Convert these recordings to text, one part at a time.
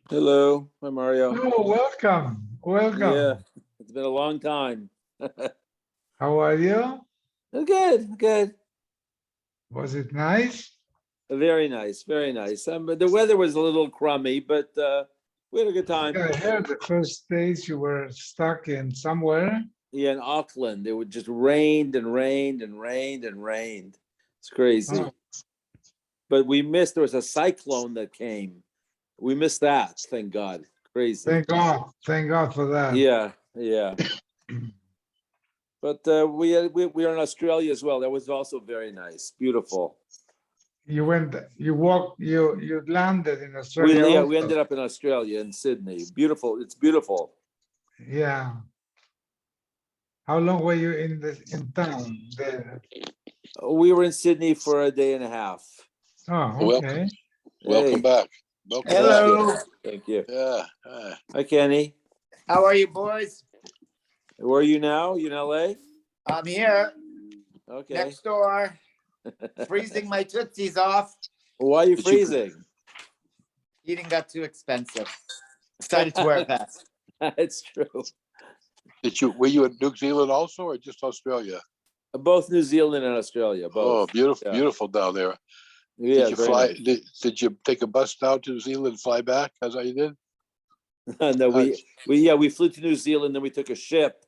Hello, hi Mario. Oh, welcome. Yeah, Welcome. it's been a long time. How are you? Good. Was it nice? Very nice, very nice. But the weather was a little crummy, but we had a good time. Yeah, I heard the first days you were stuck in somewhere. Yeah, in Auckland, it would just rained and rained and rained and rained. It's crazy. Oh, But we missed. There was a cyclone that came. We missed that. Thank God. Crazy. thank God. Thank God for that. Yeah. But we are in Australia as well. That was also very nice, beautiful. You went, you walked, you landed in Australia We also. ended up in Australia in Sydney. Beautiful. It's beautiful. Yeah. How long were you in town there? We were in Sydney for a day and a half. Oh, okay. Welcome back. Thank Hello. Thank you. Yeah. Hi, Kenny. How are you, boys? Where are you now? You in LA? I'm here Okay. next door, freezing my tootsies off. Why are you Did you- freezing? Eating got too expensive. Decided to wear a vest. It's true. Were you in New Zealand also, or just Australia? Both New Zealand and Australia. Oh, Both. beautiful, Yeah. beautiful down there. Yeah, Did you very fly? nice. Did you take a bus down to New Zealand and fly back? That's how you did. No, we flew to New Zealand, then we took a ship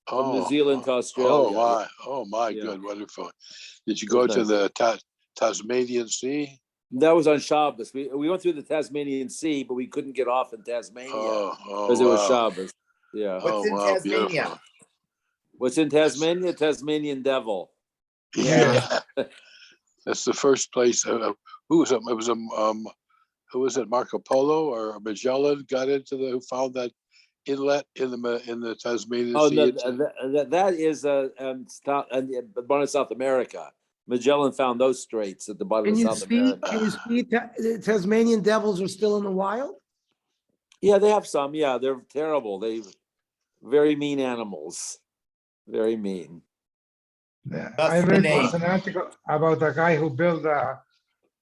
from New Zealand to Australia. Oh my, Yeah. good, wonderful. Did you It was go to nice. the Tasmanian Sea? That was on Shabbos. We went through the Tasmanian Sea, but we couldn't get off in Tasmania because it was Wow. Shabbos. Yeah. What's in wow, Tasmania? beautiful. What's in Tasmania? Tasmanian devil. Yeah. That's the first place. Who was it? It was who was it? Marco Polo or Magellan got into who found that inlet in the Tasmanian Oh, Sea. no, that is bottom of South America. Magellan found those straits at the bottom of South America. Can you see the Tasmanian devils are still in the wild? Yeah, they have some. Yeah, they're terrible. They very mean animals. Very mean. Yeah, That's I the read name. once an article about a guy who built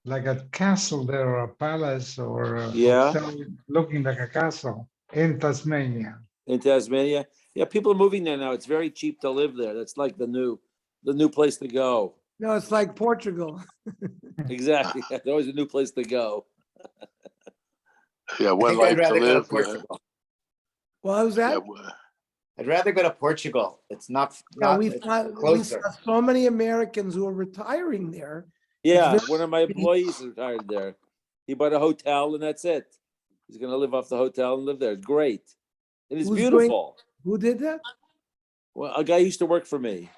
like a castle there, or a palace, or a Yeah. hotel looking like a castle in Tasmania. In Tasmania. Yeah, people are moving there now. It's very cheap to live there. That's like the new place to go. No, it's like Portugal. Exactly. There's always a new place to go. Yeah, I one think I'd life to rather go to live. Portugal. What was that? I'd rather go to Portugal. It's not. Yeah, we it's saw closer. so many Americans who are retiring there. Yeah, It's one of my employees is retired there. He bought a hotel and that's it. He's gonna live off the hotel and live there. It's great. And it's Who's beautiful. Who did that? Well, a guy used to work for me.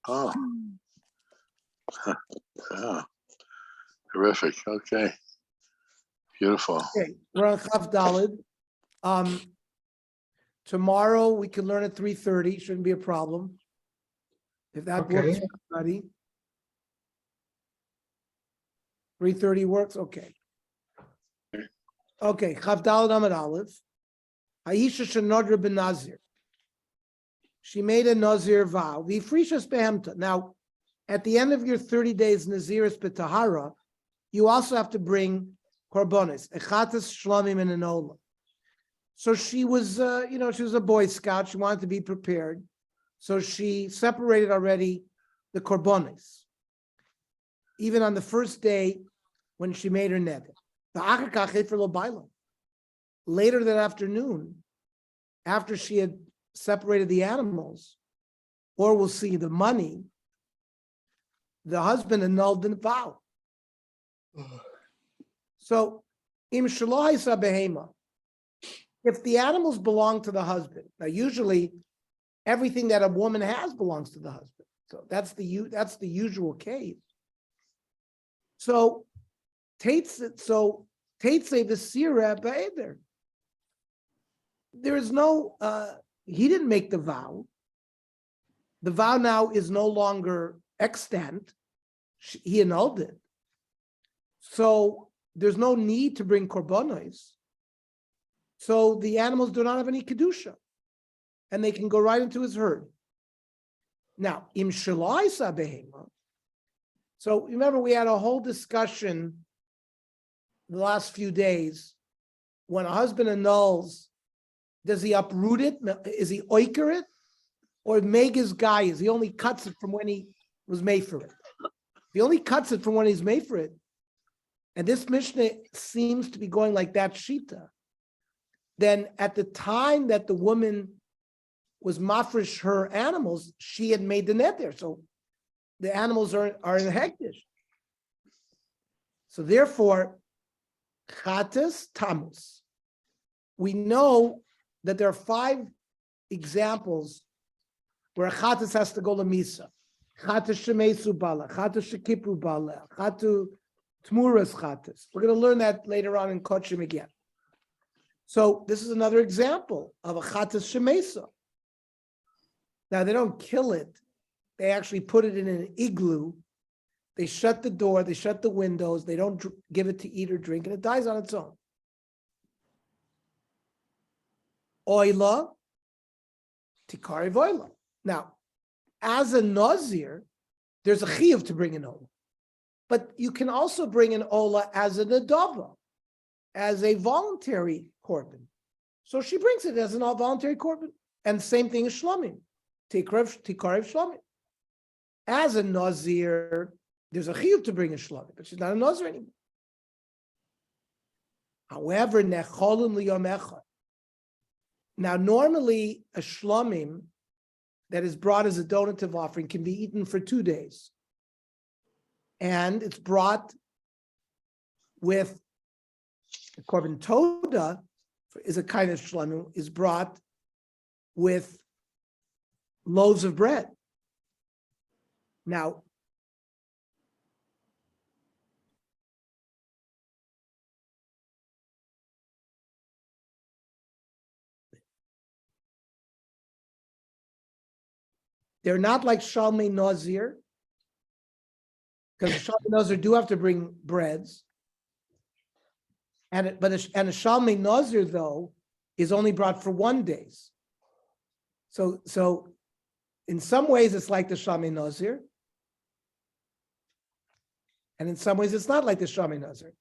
Oh. Yeah. Terrific. Okay. Beautiful. Okay, we're on Chaf Dalid. Tomorrow we can learn at 3:30. Shouldn't be a problem. If that works Okay. for everybody. 3:30 works? Okay. Okay, Chaf Dalid Amud Aleph. Aisha Shenodra ben Nazir. She made a Nazir vow. V'ifrishas behemta. Now, at the end of your 30 days Nazirus betahara, you also have to bring korbanos, echatas shlamim and an olam. So she was, she was a Boy Scout. She wanted to be prepared. So she separated already the korbanos. Even on the first day when she made her neder. Later that afternoon, after she had separated the animals, or we'll see the money, the husband annulled the vow. So, im shaloisa behema. If the animals belong to the husband, now usually everything that a woman has belongs to the husband. So that's the usual case. So Tate say the sira ba'eder. There is no. He didn't make the vow. The vow now is no longer extant. He annulled it. So there's no need to bring korbanos. So the animals do not have any kedusha, and they can go right into his herd. Now, im shalaisa behema. So remember, we had a whole discussion the last few days when a husband annuls, does he uproot it? Is he oiker it? Or make his guy, is he only cuts it from when he was made for it? If he only cuts it from when he's made for it, and this Mishnah seems to be going like that shita, then at the time that the woman was mafresh her animals, she had made the net there. So the animals are in hektish. So therefore, chatas tamus. We know that there are 5 examples where a chatas has to go to misa. Chatas shemesu bala, chatas shekipru bala, chatu tmuras chatas. We're going to learn that later on in Kochim again. So this is another example of a chatas shemesa. Now they don't kill it; they actually put it in an igloo. They shut the door, they shut the windows. They don't give it to eat or drink, and it dies on its own. Oila, tikari voila. Now, as a nazir, there's a chiyuv to bring an ola, but you can also bring an ola as a nadava, as a voluntary korban. So she brings it as an voluntary korban, and same thing as shlomim, tikariv shlomim. As a nazir, there's a chiyuv to bring a shlomim, but she's not a nazir anymore. However, necholin liyom echad. Now, normally a shlomim that is brought as a donative offering can be eaten for 2 days. And it's brought with the korban toda is a kind of shlomim, is brought with loaves of bread. Now, they're not like Shalmei Nazir, because the Shalmei Nazir do have to bring breads. And a Shalmei Nazir, though, is only brought for 1 day. So in some ways, it's like the Shalmei Nazir. And in some ways, it's not like the Shalmei Nazir.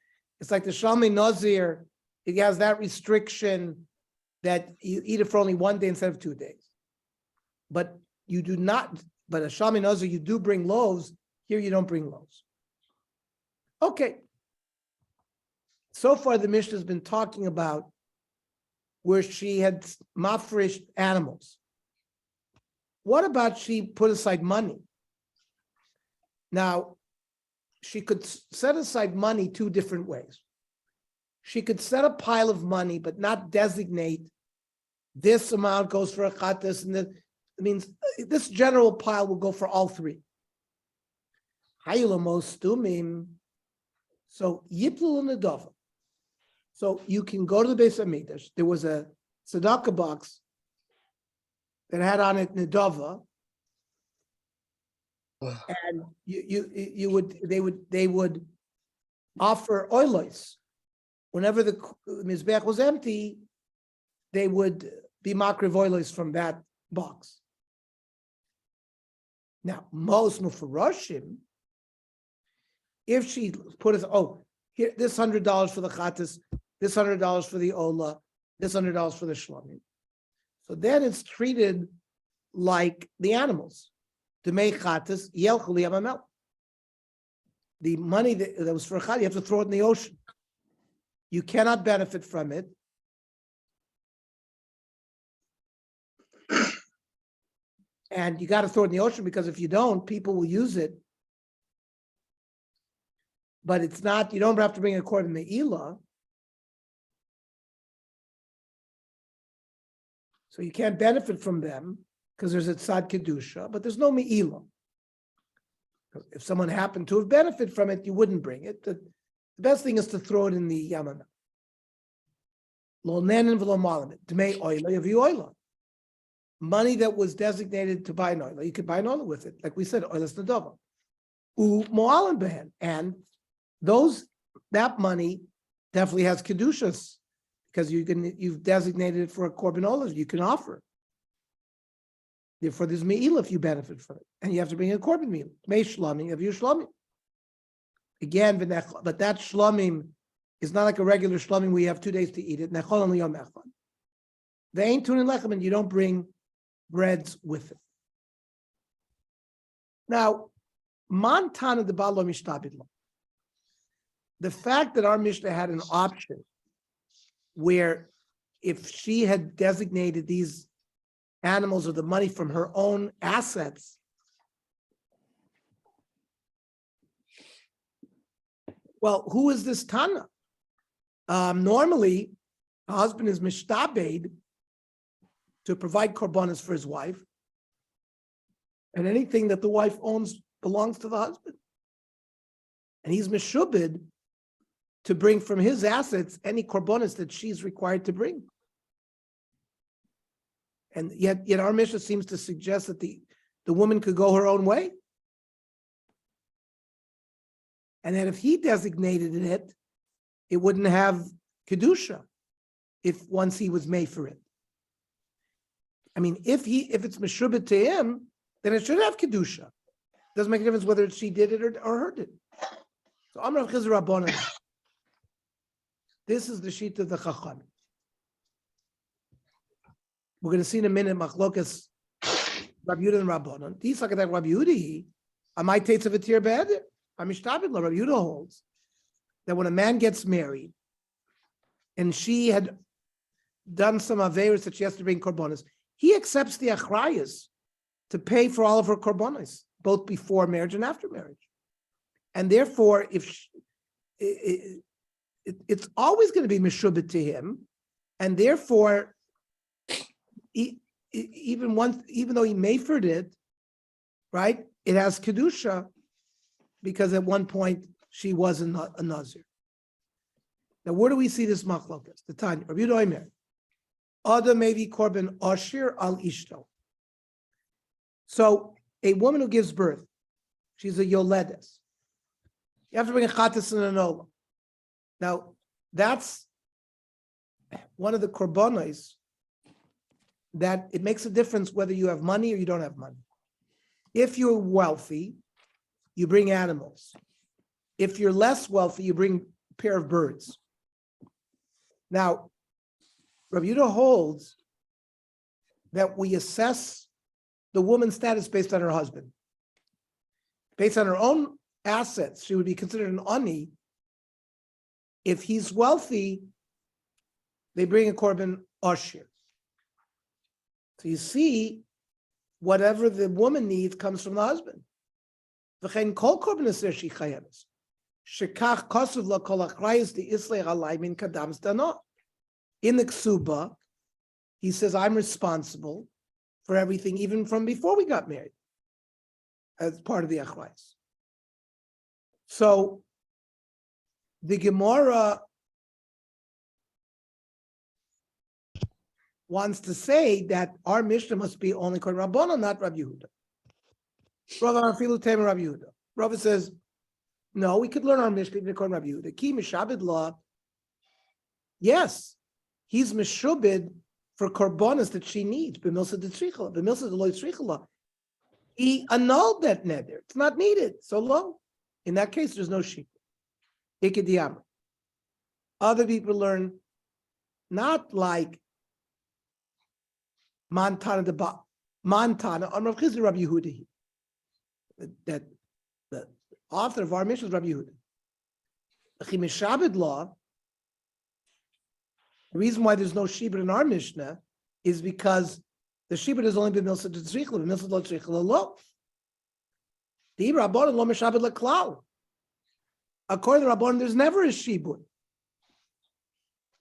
It's like the Shalmei Nazir, it has that restriction that you eat it for only 1 day instead of 2 days. But you do not, but a Shalmei Nazir, you do bring loaves. Here you don't bring loaves. Okay. So far, the Mishnah has been talking about where she had mafreshed animals. What about she put aside money? Now, she could set aside money 2 different ways. She could set a pile of money, but not designate this amount goes for a chatas, and it means this general pile will go for all 3. So yiplu nedava. So you can go to the Beis Hamikdash. There was a tzedakah box that had on it nedava, and they would offer oilos. Whenever the mizbeach was empty, they would be makriv oilos from that box. Now, most mufarashim, if she put it, here, this $100 for the chatas, this $100 for the ola, this $100 for the shlomim. So then it's treated like the animals. Demei chatas yelchu liyamamel. The money that was for chat, you have to throw it in the ocean. You cannot benefit from it. And you got to throw it in the ocean, because if you don't, people will use it. But it's not, you don't have to bring a korban me'ilah. So you can't benefit from them because there's a tzad kedusha, but there's no me'ilah. If someone happened to have benefited from it, you wouldn't bring it. The best thing is to throw it in the yamamah. Lo nenin v'lo malamit. Dmei oila yavi oila. Money that was designated to buy an oila, you could buy an oila with it. Like we said, oilas nadava. U mo'alim behen. And that money definitely has kedushas, because you've designated it for a korban ola you can offer. Therefore, there's me'ilah if you benefit from it, and you have to bring a korban meal. Mei shlomim of your shlomim. Again, but that shlomim is not like a regular shlomim where you have 2 days to eat it. Nechol and liyom echad. They ain't tunin lechem, and you don't bring breads with it. Now, Montana the Balo Mishtabidlo. The fact that our Mishnah had an option where if she had designated these animals or the money from her own assets, well, who is this Tana? Normally, a husband is mishtabed to provide korbanos for his wife, and anything that the wife owns belongs to the husband. And he's mishubed to bring from his assets any korbanos that she's required to bring. And yet our Mishnah seems to suggest that the woman could go her own way. And that if he designated it, it wouldn't have kedusha if once he was made for it. I mean, if it's meshubit to him, then it should have kedusha. Doesn't make a difference whether she did it or her did it. So Amrav Chizr Rabbanan. This is the sheet of the Chacham. We're going to see in a minute Machlokas Rabbi Yehuda and Rabbanan. These like that Rabbi Yehuda, I might take of a tear bed. Rabbi Yehuda holds that when a man gets married and she had done some averos that she has to bring korbanos, he accepts the achrayas to pay for all of her korbanos, both before marriage and after marriage. And therefore, it's always going to be meshubit to him, and therefore, even though he mayfered it, right, it has kedusha, because at one point she was a nazir. Now, where do we see this machlokas? The Tanya, Rabbi Yehuda Omer, Adam maybe korban ashir al ishto. So a woman who gives birth, she's a yoledes. You have to bring a chatas and an olah. Now, that's one of the korbanos that it makes a difference whether you have money or you don't have money. If you're wealthy, you bring animals. If you're less wealthy, you bring a pair of birds. Now, Rabbi Yehuda holds that we assess the woman's status based on her husband. Based on her own assets, she would be considered an ani. If he's wealthy, they bring a korban ashir. So you see, whatever the woman needs comes from the husband. V'chein kol korban aser she chayeves. Shekach kasuv la kol achrayos di islay alay min kadam zdano. In the ksuba, he says, I'm responsible for everything, even from before we got married, as part of the achrayos. So the Gemara wants to say that our Mishnah must be only called Rabbana, not Rabbi Yehuda. Rabbi Yehuda. Rabbi says, no, we could learn our Mishnah even called Rabbi Yehuda. Ki mishabed law. Yes, he's mishubed for korbanos that she needs. B'milsa detzricha, b'milsa deloy tzricha. He annulled that neder. It's not needed. So low. In that case, there's no sheep. Ikidiyam. Other people learn not like Montana on Rav Chizr Rabbi Yehuda. That the author of our Mishnah is Rabbi Yehuda. The Mishabed law. The reason why there's no shibud in our Mishnah is because the shibud has only been milsa tzrichla, milsa lo tzrichla lo. The Rabbanan lo mishabed leklal. According to Rabbanan, there's never a shibud.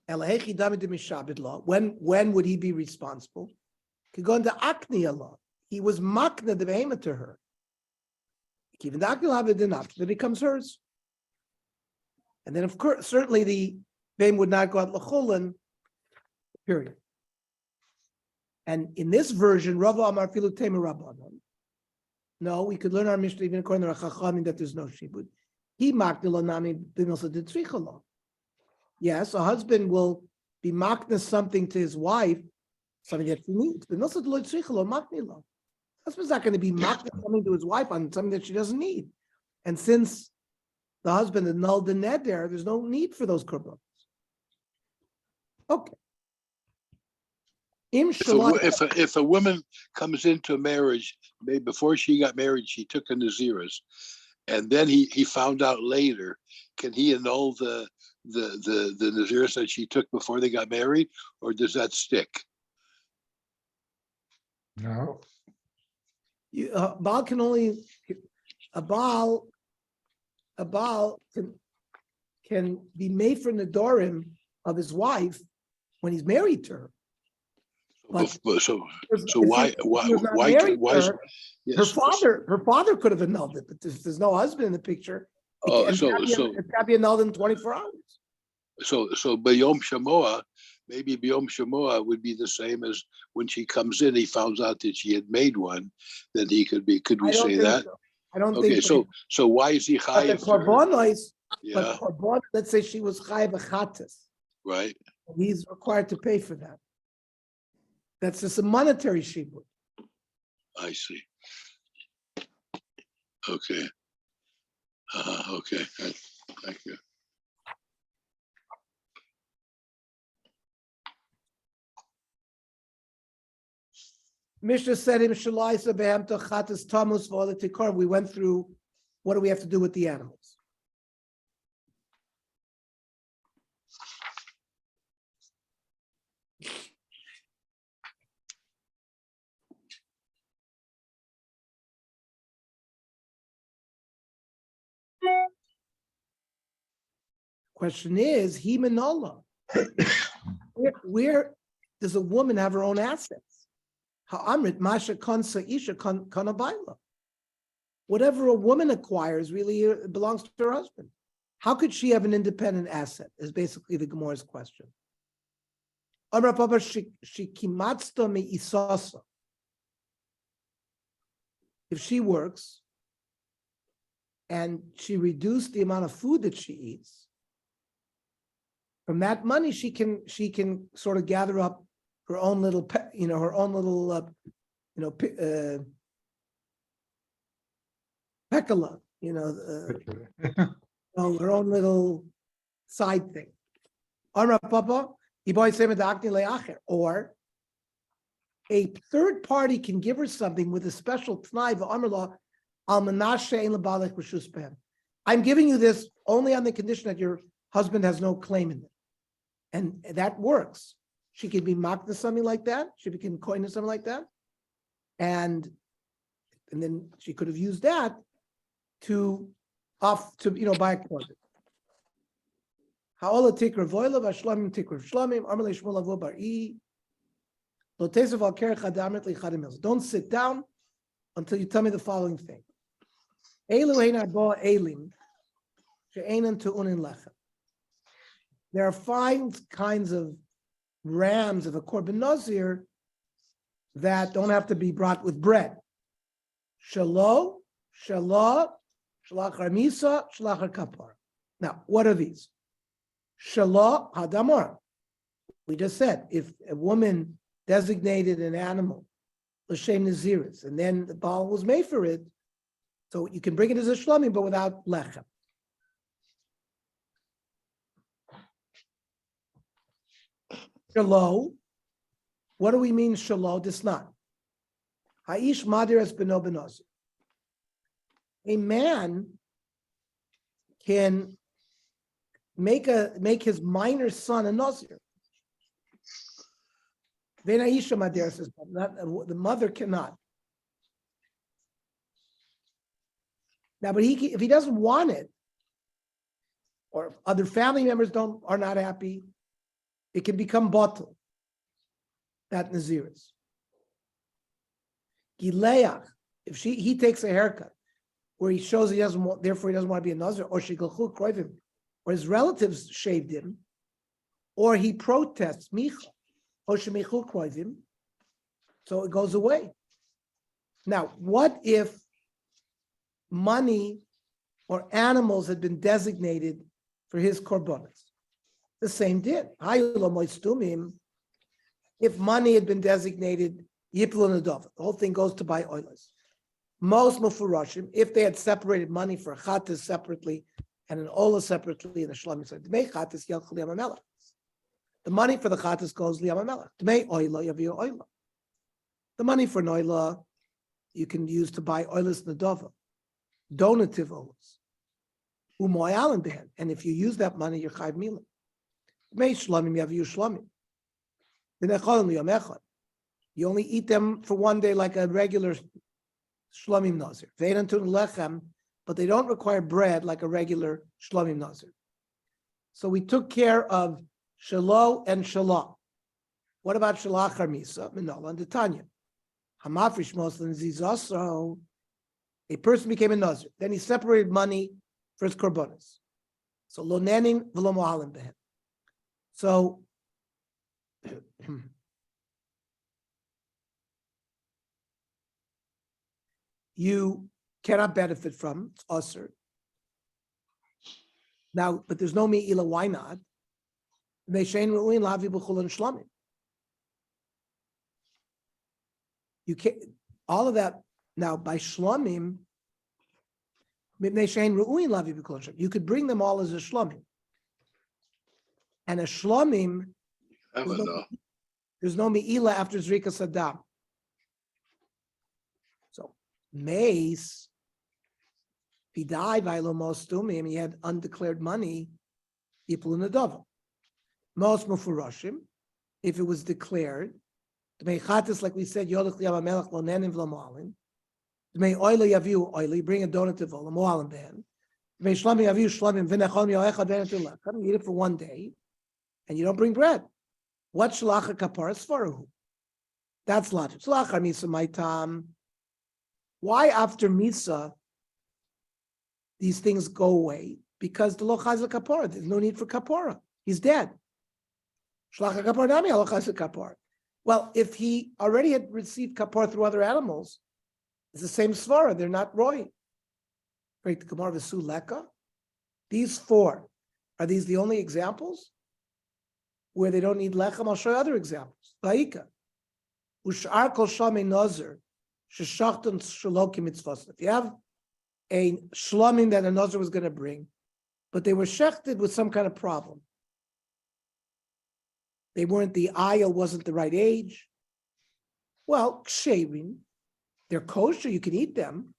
Elahechi dami de mishabed law. When would he be responsible? Could go into akniya law. He was makna the behemoth to her. Even the akniya law enough that it becomes hers. And then, of course, certainly the behemoth would not go out lechulin. Period. And in this version, Rava Amar Filu Tema Rabbanon. No, we could learn our Mishnah even according to Chachamim that there's no shibud. He maknilo nami b'milsa detzricha. Yes, a husband will be makna something to his wife, something that he needs. B'milsa detzricha lo maknilo. Husband's not going to be makna something to his wife on something that she doesn't need. And since the husband annulled the neder, there's no need for those korbanos. Okay. If a woman comes into marriage, maybe before she got married, she took a Nazirus, and then he found out later, can he annul the Nazirus that she took before they got married, or does that stick? No, Baal can only, a Baal can be made for Nedorim of his wife when he's married to her. But So if why he was not why married why to is- her, yes, her father could have annulled it, but there's no husband in the picture. Oh, It's got to be annulled in 24 hours. so B'Yom Shamoah, maybe B'Yom Shamoah would be the same as when she comes in, he finds out that she had made one, then he could we I don't say think that? so. I don't Okay, think so why is he But the chayiv to her? korbanos, Yeah, but korban, let's say she was chayiv achatis. right. He's required to pay for that. That's just a monetary shibud. I see. Okay. Okay. Thank you. Mishnah said him shalaisa behemta chatas tamus v'ola tikar. We went through what do we have to do with the animals. Question is, he manola. Where does a woman have her own assets? Ha'amrit masha kansa isha kanabayla. Whatever a woman acquires really belongs to her husband. How could she have an independent asset? Is basically the Gemara's question. Amra papa shikimatsta me isasa. If she works and she reduced the amount of food that she eats, from that money she can sort of gather up her own little her own little pekala, her own little side thing. Or a third party can give her something with a special t'nai v'amrla al menashe ein lebalech reshus behem. I'm giving you this only on the condition that your husband has no claim in it, and that works. She could be mocked to something like that. She can coin to something like that, and then she could have used that to buy a closet. Ha'ola tikra voila v'ashlamim tikra shlamim armalei shmul avo bar'i lo tesav al kerech adamrit li'chadim milz. Don't sit down until you tell me the following thing. Elu hein arba elim she'enan tu'unin lechem. There are 5 kinds of rams of a korban nazir that don't have to be brought with bread. Shalo, shalach ramisa, shalach kapar. Now, what are these? Shalach hadamar. We just said if a woman designated an animal l'shem Nezirus, and then the Baal was made for it, so you can bring it as a shlamim, but without lechem. Shalo, what do we mean shalo? Disnan. Ha'ish madiras beno benazir. A man can make his minor son a nazir. Venaisha madiras is not, the mother cannot. Now, but if he doesn't want it, or if other family members are not happy, it can become bottle, that Nazirus. Gileach, if he takes a haircut where he shows he doesn't want, therefore he doesn't want to be a Nazir, or Shigalchu Kroivim, or his relatives shaved him, or he protests, Micha, or Shemichu Kroivim, so it goes away. Now, what if money or animals had been designated for his korbanos? The same did. If money had been designated, the whole thing goes to buy oilers. Most mufurashim, if they had separated money for chatas separately and an ola separately in the shlamim. So Dmei chatas yelch liyam hamelech. The money for the chatas goes liyam hamelech. Dmei oila yaviu oila. The money for an oila you can use to buy oilas nadova, donative oilas. Umoyalim behen, and if you use that money, you're chayv milah. Dmei shlamim yaviu shlamim. V'necholim liyam echad. You only eat them for one day like a regular shlamim nazir. Ve'enantun lechem, but they don't require bread like a regular shlamim nazir. So we took care of shalo and shalah. What about shalach harmisa? Minola and Tanya. Hamafrish Muslim zizasro. A person became a nazir. Then he separated money for his korbanos. So lo nenin v'lo mohalim behen. So you cannot benefit from, it's usher. Now, but there's no me'ila, why not? You can't, all of that, now by shlamim, you could bring them all as a shlamim. And a shlamim, I don't know. there's no me'ila after Zrika Saddam. So, mace, if he died by Lomostumim, he had undeclared money, Yipul Nadava. Most Mufurashim, if it was declared, the Mechatis, like we said, Yodach Liyam Melech Lonenim V'Lamoalim, the Mei Oila Yaviu Oila, you bring a donative Lamoalim Ben, the Mei Shlamim Yaviu Shlamim, V'Nechom Yoechad V'Netul you eat it for one day, and you don't bring bread. What Shalach HaKapara Sfaruhu? That's logic. Shalach HaMisa Maitam. Why after Misa these things go away? Because the Lochaz Kapara, there's no need for Kapara. He's dead. Shlach Kapara Nami Lochaz Kapara. Well, if he already had received Kapara through other animals, it's the same svara. They're not roy. Great, the Gemara V'Su Leka. These four, are these the only examples where they don't need lechem? I'll show you other examples. Vayika. Ushar kol shamei nazir. If you have a shlamim that a nazir was going to bring, but they were shechted with some kind of problem. They weren't, the ayah wasn't the right age. Well, ksherim, they're kosher, you can eat them.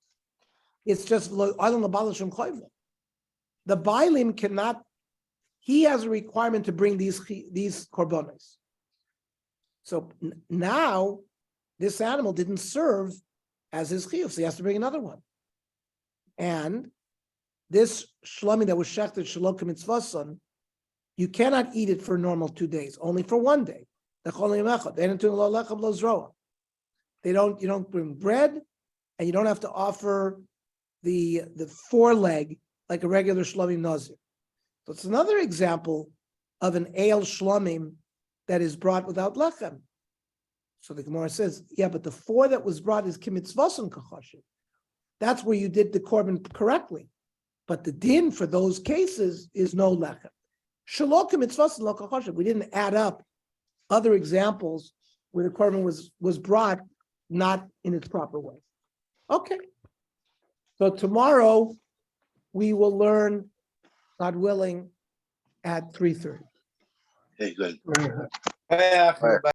It's just the bailim cannot, he has a requirement to bring these korbanos. So now, this animal didn't serve as his chiyuv, so he has to bring another one. And this shlami that was shechted shalokim mitzvason, you cannot eat it for normal 2 days, only for 1 day. You don't bring bread, and you don't have to offer the foreleg like a regular shlomim nazir. So it's another example of an ale shlomim that is brought without lechem. So the Gemara says, yeah, but the 4 that was brought is kimitzvason kachashim. That's where you did the korban correctly. But the din for those cases is no lechem. Shelo kimitzvason lo kachashim. We didn't add up other examples where the korban was brought not in its proper way. Okay. So tomorrow we will learn, God willing, at 3:30. Hey, good. Yeah.